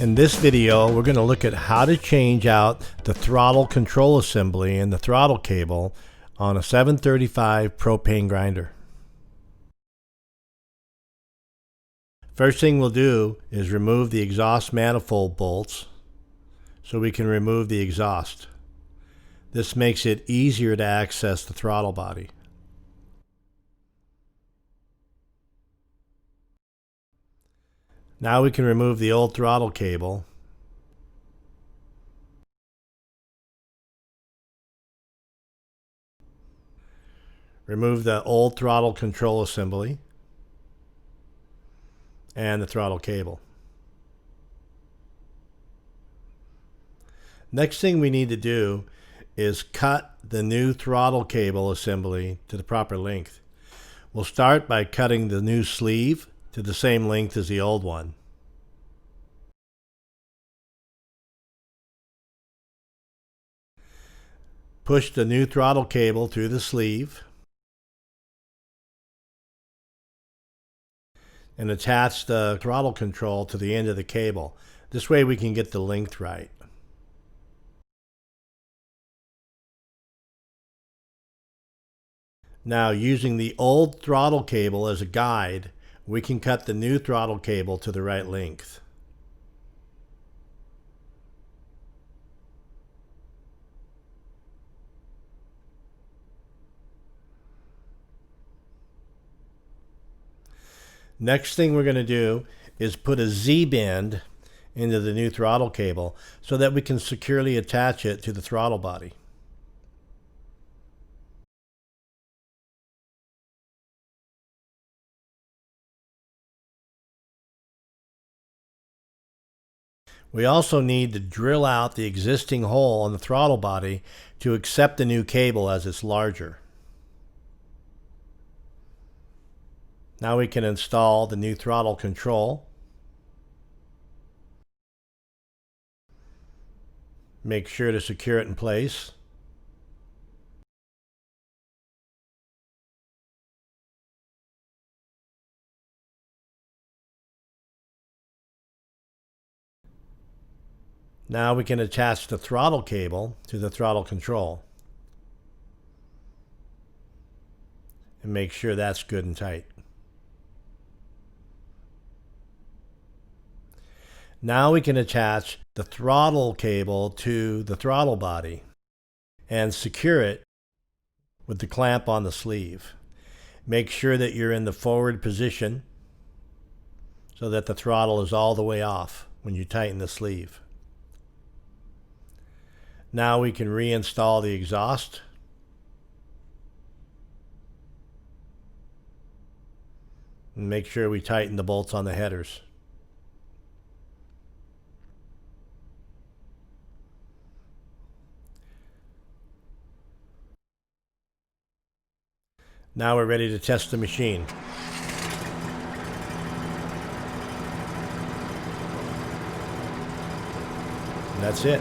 In this video, we're going to look at how to change out the throttle control assembly and the throttle cable on a 735 propane grinder. First thing we'll do is remove the exhaust manifold bolts so we can remove the exhaust. This makes it easier to access the throttle body. Now we can remove the old throttle cable. Remove the old throttle control assembly and the throttle cable. Next thing we need to do is cut the new throttle cable assembly to the proper length. We'll start by cutting the new sleeve to the same length as the old one. Push the new throttle cable through the sleeve and attach the throttle control to the end of the cable. This way we can get the length right. Now, using the old throttle cable as a guide, we can cut the new throttle cable to the right length. Next thing we're going to do is put a Z-bend into the new throttle cable so that we can securely attach it to the throttle body. We also need to drill out the existing hole in the throttle body to accept the new cable as it's larger. Now we can install the new throttle control. Make sure to secure it in place. Now we can attach the throttle cable to the throttle control and make sure that's good and tight. Now we can attach the throttle cable to the throttle body and secure it with the clamp on the sleeve. Make sure that you're in the forward position so that the throttle is all the way off when you tighten the sleeve. Now we can reinstall the exhaust. And make sure we tighten the bolts on the headers. Now we're ready to test the machine. And that's it.